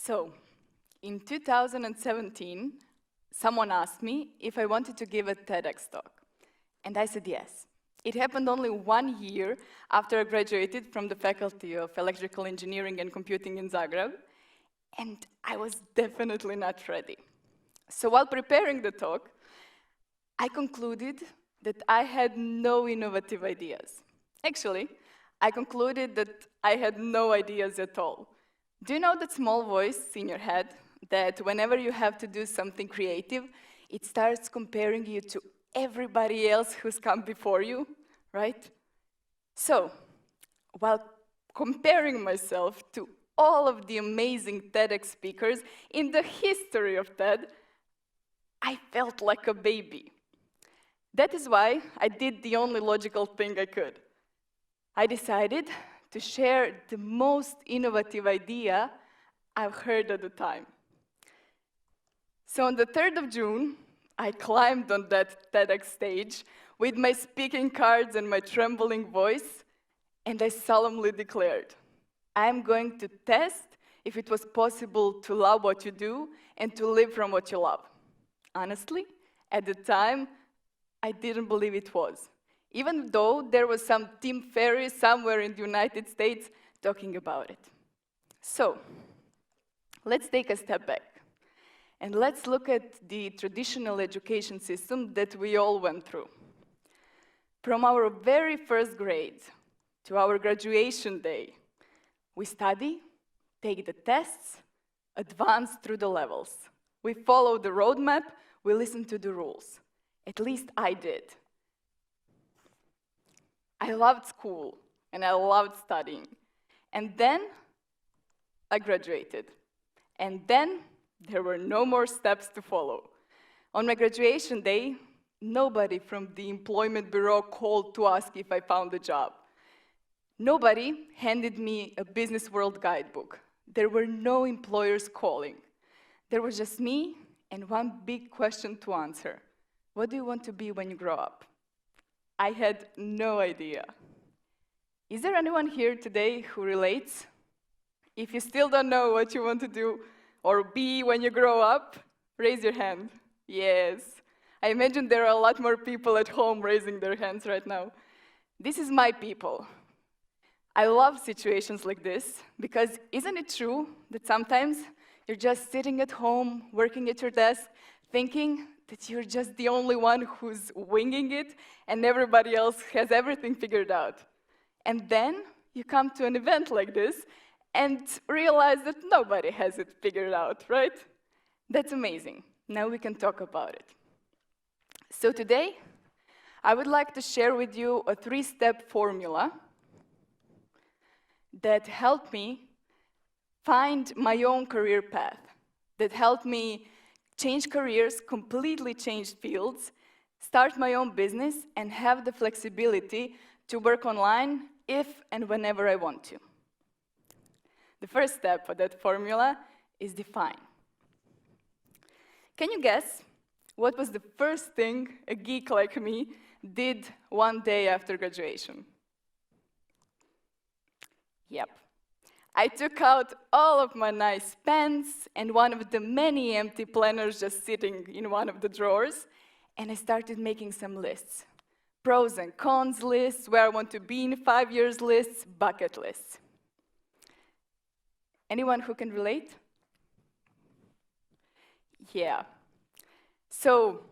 So, in 2017, someone asked me if I wanted to give a TEDx talk, and I said yes. It happened only 1 year after I graduated from the Faculty of Electrical Engineering and Computing in Zagreb, and I was definitely not ready. So while preparing the talk, I concluded that I had no innovative ideas. Actually, I concluded that I had no ideas at all. Do you know that small voice in your head that whenever you have to do something creative, it starts comparing you to everybody else who's come before you, right? So, while comparing myself to all of the amazing TEDx speakers in the history of TED, I felt like a baby. That is why I did the only logical thing I could. I decided to share the most innovative idea I've heard at the time. So on the 3rd of June, I climbed on that TEDx stage with my speaking cards and my trembling voice, and I solemnly declared, I'm going to test if it was possible to love what you do and to live from what you love. Honestly, at the time, I didn't believe it was, even though there was some Tim Ferriss somewhere in the United States talking about it. So, let's take a step back, and let's look at the traditional education system that we all went through. From our very first grade to our graduation day, we study, take the tests, advance through the levels. We follow the roadmap, we listen to the rules. At least I did. I loved school, and I loved studying. And then I graduated. And then there were no more steps to follow. On my graduation day, nobody from the employment bureau called to ask if I found a job. Nobody handed me a business world guidebook. There were no employers calling. There was just me and one big question to answer. What do you want to be when you grow up? I had no idea. Is there anyone here today who relates? If you still don't know what you want to do or be when you grow up, raise your hand. Yes. I imagine there are a lot more people at home raising their hands right now. This is my people. I love situations like this because isn't it true that sometimes you're just sitting at home, working at your desk, thinking that you're just the only one who's winging it and everybody else has everything figured out. And then you come to an event like this and realize that nobody has it figured out, right? That's amazing. Now we can talk about it. So today, I would like to share with you a 3-step formula that helped me find my own career path, that helped me change careers, completely change fields, start my own business, and have the flexibility to work online if and whenever I want to. The first step of that formula is define. Can you guess what was the first thing a geek like me did one day after graduation? Yep. I took out all of my nice pens and one of the many empty planners just sitting in one of the drawers, and I started making some lists. Pros and cons lists, where I want to be in 5 years lists, bucket lists. Anyone who can relate? Yeah. So,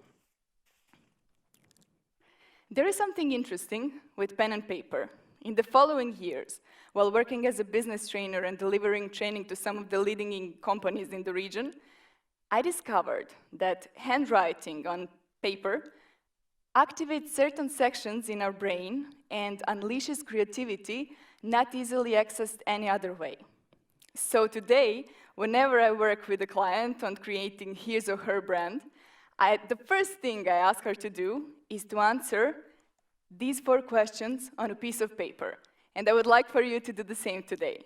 there is something interesting with pen and paper. In the following years, while working as a business trainer and delivering training to some of the leading companies in the region, I discovered that handwriting on paper activates certain sections in our brain and unleashes creativity not easily accessed any other way. So today, whenever I work with a client on creating his or her brand, the first thing I ask her to do is to answer these 4 questions on a piece of paper. And I would like for you to do the same today.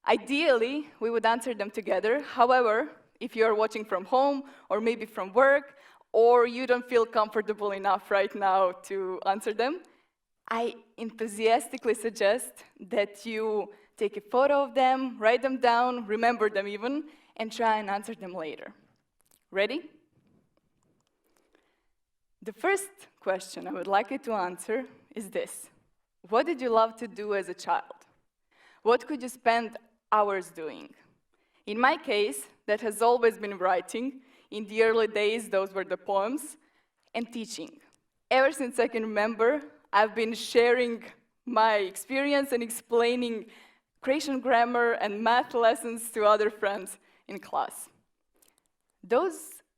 Ideally, we would answer them together. However, if you are watching from home or maybe from work, or you don't feel comfortable enough right now to answer them, I enthusiastically suggest that you take a photo of them, write them down, remember them even, and try and answer them later. Ready? The first question I would like you to answer is this. What did you love to do as a child? What could you spend hours doing? In my case, that has always been writing. In the early days, those were the poems, and teaching. Ever since I can remember, I've been sharing my experience and explaining Croatian grammar and math lessons to other friends in class.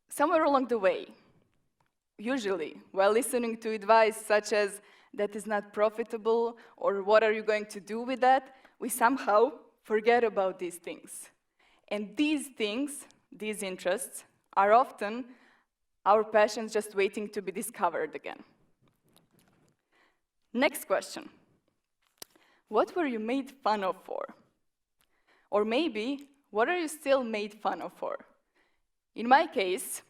Somewhere along the way, usually, while listening to advice such as, that is not profitable, or what are you going to do with that, we somehow forget about these things. And these things, these interests, are often our passions just waiting to be discovered again. Next question. What were you made fun of for? Or maybe, what are you still made fun of for? In my case,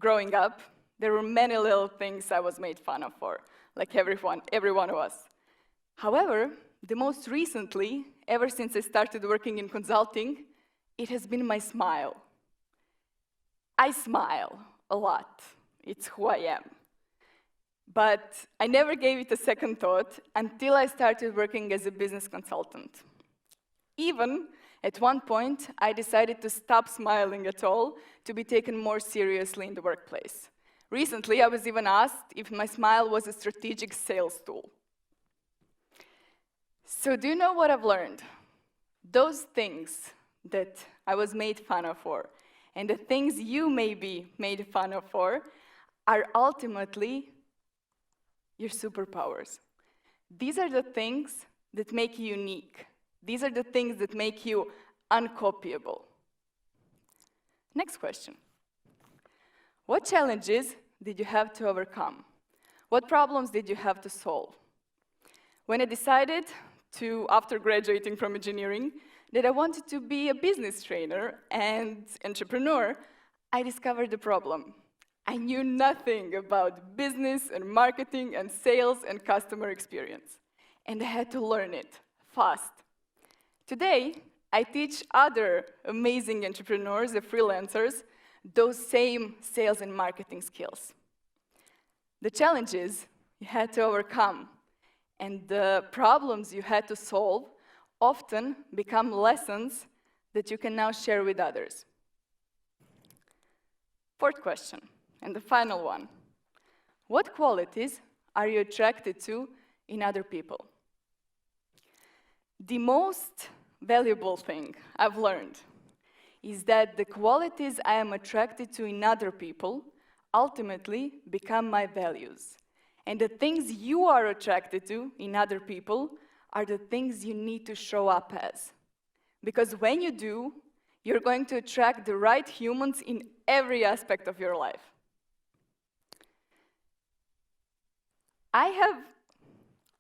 growing up, there were many little things I was made fun of for, like every one of us. However, the most recently, ever since I started working in consulting, it has been my smile. I smile a lot. It's who I am. But I never gave it a second thought until I started working as a business consultant. Even at one point, I decided to stop smiling at all to be taken more seriously in the workplace. Recently, I was even asked if my smile was a strategic sales tool. So do you know what I've learned? Those things that I was made fun of for, and the things you may be made fun of for, are ultimately your superpowers. These are the things that make you unique. These are the things that make you uncopyable. Next question. What challenges did you have to overcome? What problems did you have to solve? When I decided to, after graduating from engineering, that I wanted to be a business trainer and entrepreneur, I discovered the problem. I knew nothing about business and marketing and sales and customer experience, and I had to learn it fast. Today, I teach other amazing entrepreneurs and freelancers those same sales and marketing skills. The challenges you had to overcome and the problems you had to solve often become lessons that you can now share with others. Fourth question, and the final one. What qualities are you attracted to in other people? The most valuable thing I've learned is that the qualities I am attracted to in other people ultimately become my values. And the things you are attracted to in other people are the things you need to show up as. Because when you do, you're going to attract the right humans in every aspect of your life. I have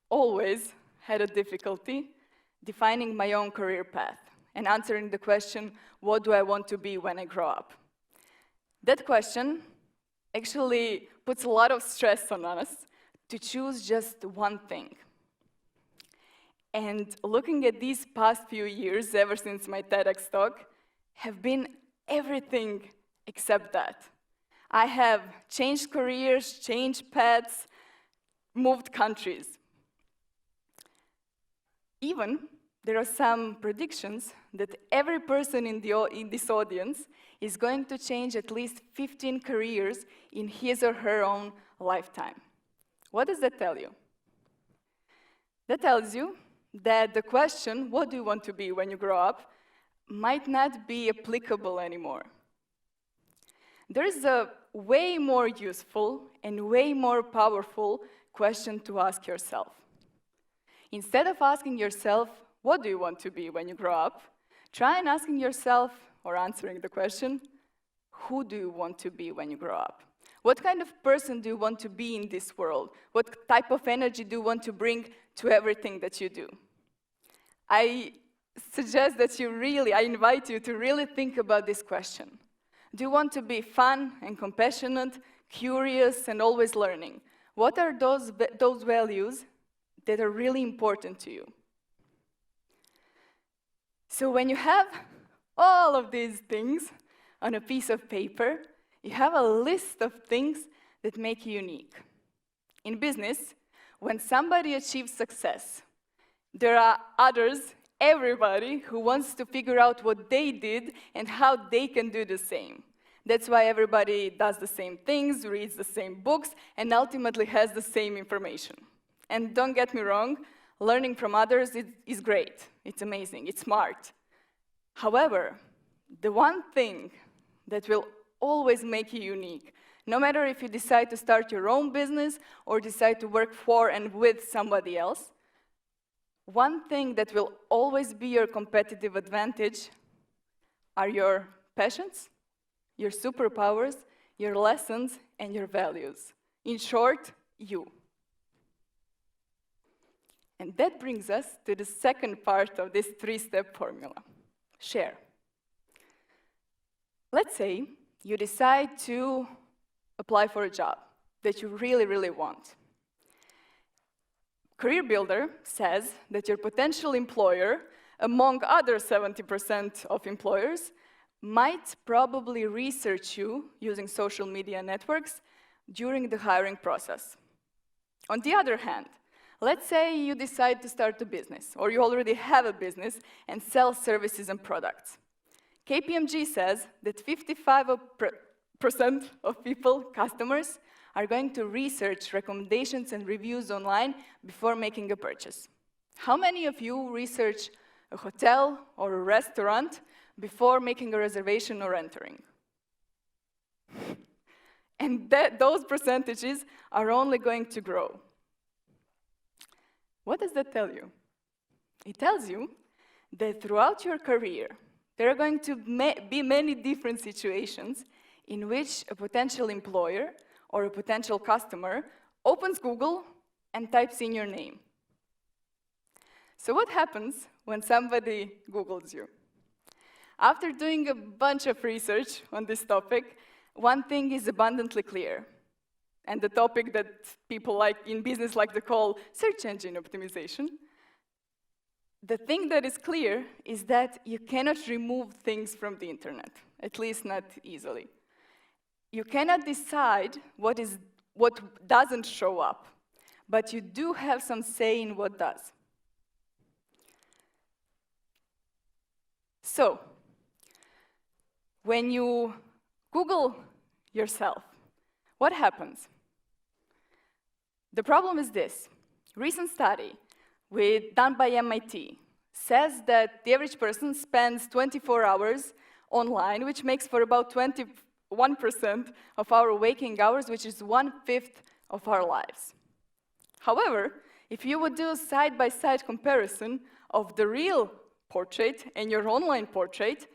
always had a difficulty defining my own career path and answering the question, what do I want to be when I grow up? That question actually puts a lot of stress on us to choose just one thing. And looking at these past few years, ever since my TEDx talk, have been everything except that. I have changed careers, changed paths, moved countries. Even there are some predictions that every person in this audience is going to change at least 15 careers in his or her own lifetime. What does that tell you? That tells you that the question, what do you want to be when you grow up, might not be applicable anymore. There's a way more useful and way more powerful question to ask yourself. Instead of asking yourself, what do you want to be when you grow up, try and asking yourself, or answering the question, who do you want to be when you grow up? What kind of person do you want to be in this world? What type of energy do you want to bring to everything that you do? I suggest that I invite you to really think about this question. Do you want to be fun and compassionate, curious and always learning? What are those values that are really important to you? So when you have all of these things on a piece of paper, you have a list of things that make you unique. In business, when somebody achieves success, there are others, everybody, who wants to figure out what they did and how they can do the same. That's why everybody does the same things, reads the same books, and ultimately has the same information. And don't get me wrong, learning from others is great. It's amazing. It's smart. However, the one thing that will always make you unique, no matter if you decide to start your own business or decide to work for and with somebody else, one thing that will always be your competitive advantage are your passions, your superpowers, your lessons, and your values. In short, you. And that brings us to the second part of this three-step formula: share. Let's say you decide to apply for a job that you really, really want. Career Builder says that your potential employer, among other 70% of employers, might probably research you using social media networks during the hiring process. On the other hand, let's say you decide to start a business, or you already have a business and sell services and products. KPMG says that 55% of people, customers, are going to research recommendations and reviews online before making a purchase. How many of you research a hotel or a restaurant before making a reservation or entering? And those percentages are only going to grow. What does that tell you? It tells you that throughout your career, there are going to be many different situations in which a potential employer or a potential customer opens Google and types in your name. So what happens when somebody Googles you? After doing a bunch of research on this topic, one thing is abundantly clear, and the topic that people in business like to call search engine optimization. The thing that is clear is that you cannot remove things from the internet, at least not easily. You cannot decide what doesn't show up, but you do have some say in what does. So, when you Google yourself, what happens? The problem is this. Recent study done by MIT says that the average person spends 24 hours online, which makes for about 21% of our waking hours, which is 1/5 of our lives. However, if you would do a side-by-side comparison of the real portrait and your online portrait,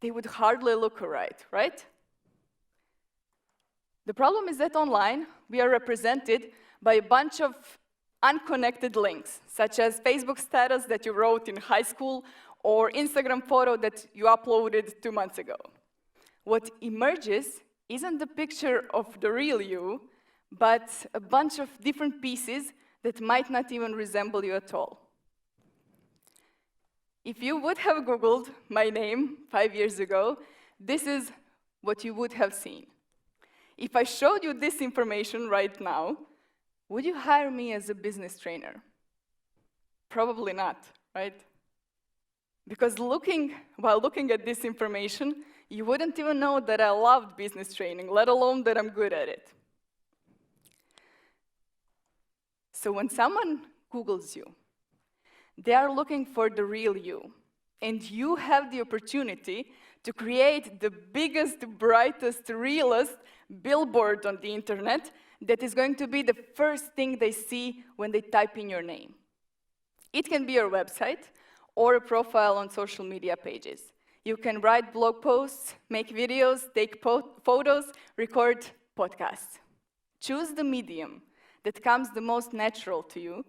they would hardly look alike, right? The problem is that online, we are represented by a bunch of unconnected links, such as Facebook status that you wrote in high school or Instagram photo that you uploaded 2 months ago. What emerges isn't the picture of the real you, but a bunch of different pieces that might not even resemble you at all. If you would have Googled my name 5 years ago, this is what you would have seen. If I showed you this information right now, would you hire me as a business trainer? Probably not, right? Because while looking at this information, you wouldn't even know that I loved business training, let alone that I'm good at it. So when someone Googles you, they are looking for the real you, and you have the opportunity to create the biggest, brightest, realest billboard on the internet that is going to be the first thing they see when they type in your name. It can be your website or a profile on social media pages. You can write blog posts, make videos, take photos, record podcasts. Choose the medium that comes the most natural to you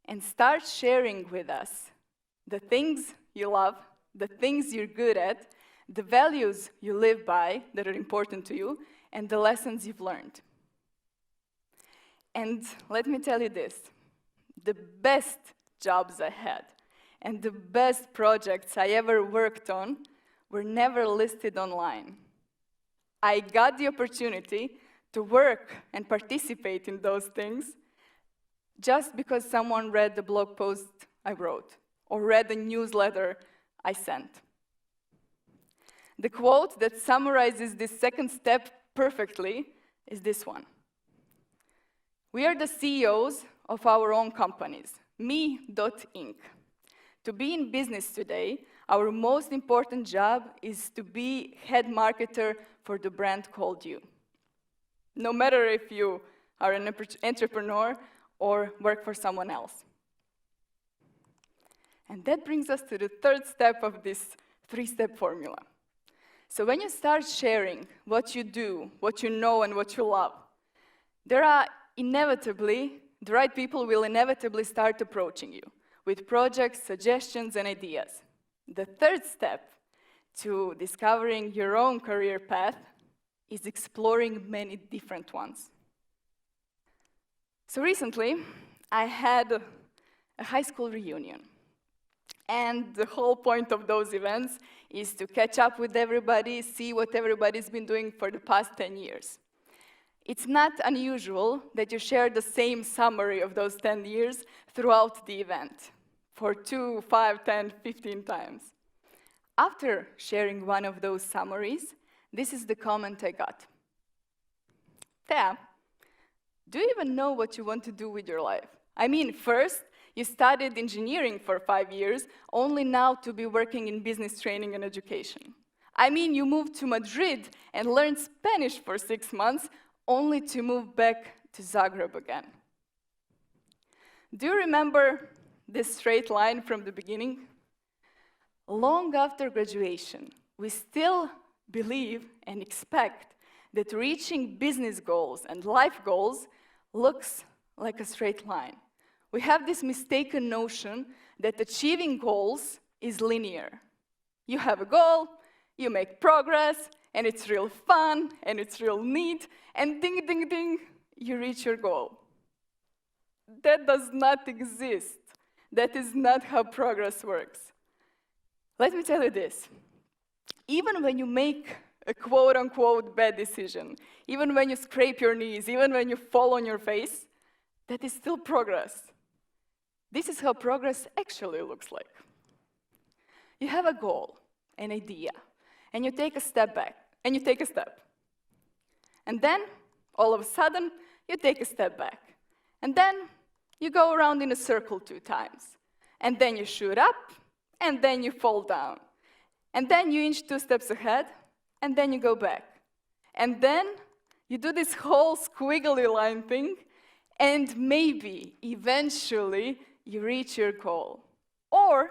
and start sharing with us the things you love, the things you're good at, the values you live by that are important to you, and the lessons you've learned. And let me tell you this, the best jobs I had and the best projects I ever worked on were never listed online. I got the opportunity to work and participate in those things just because someone read the blog post I wrote or read the newsletter I sent. The quote that summarizes this second step perfectly is this one. We are the CEOs of our own companies, me.inc. To be in business today, our most important job is to be head marketer for the brand called you. No matter if you are an entrepreneur or work for someone else. And that brings us to the third step of this three-step formula. So when you start sharing what you do, what you know, and what you love, the right people will inevitably start approaching you with projects, suggestions, and ideas. The third step to discovering your own career path is exploring many different ones. So recently, I had a high school reunion. And the whole point of those events is to catch up with everybody, see what everybody's been doing for the past 10 years. It's not unusual that you share the same summary of those 10 years throughout the event, for 2, 5, 10, 15 times. After sharing one of those summaries, this is the comment I got. Thea, do you even know what you want to do with your life? I mean, first, you studied engineering for 5 years, only now to be working in business training and education. I mean, you moved to Madrid and learned Spanish for 6 months, only to move back to Zagreb again. Do you remember this straight line from the beginning? Long after graduation, we still believe and expect that reaching business goals and life goals looks like a straight line. We have this mistaken notion that achieving goals is linear. You have a goal, you make progress, and it's real fun, and it's real neat, and ding, ding, ding, you reach your goal. That does not exist. That is not how progress works. Let me tell you this. Even when you make a quote-unquote bad decision, even when you scrape your knees, even when you fall on your face, that is still progress. This is how progress actually looks like. You have a goal, an idea, and you take a step back, and you take a step. And then, all of a sudden, you take a step back. And then, you go around in a circle 2 times. And then you shoot up, and then you fall down. And then you inch 2 steps ahead, and then you go back. And then, you do this whole squiggly line thing, and maybe, eventually, you reach your goal. Or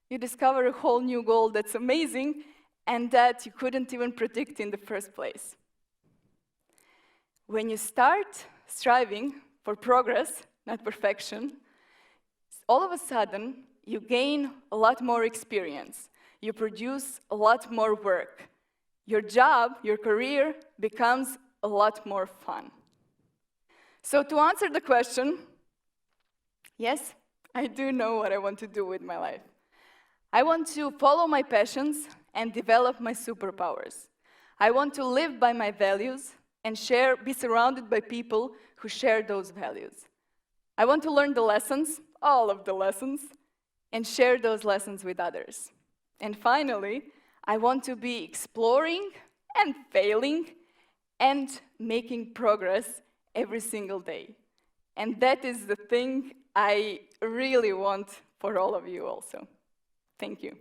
you discover a whole new goal that's amazing and that you couldn't even predict in the first place. When you start striving for progress, not perfection, all of a sudden, you gain a lot more experience. You produce a lot more work. Your job, your career, becomes a lot more fun. So to answer the question, yes, I do know what I want to do with my life. I want to follow my passions and develop my superpowers. I want to live by my values and be surrounded by people who share those values. I want to learn the lessons, all of the lessons, and share those lessons with others. And finally, I want to be exploring and failing and making progress every single day. And that is the thing I really want for all of you also. Thank you.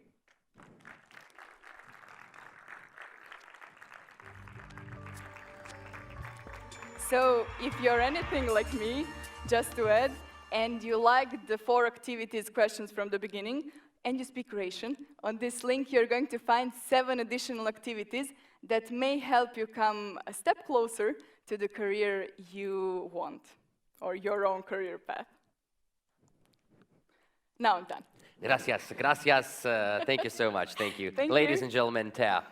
So if you're anything like me, just to add, and you like the 4 activities questions from the beginning, and you speak Croatian, on this link you're going to find 7 additional activities that may help you come a step closer to the career you want, or your own career path. Now I'm done. Gracias, gracias. Thank you so much. Thank you. Thank Ladies you. and gentlemen, Thea.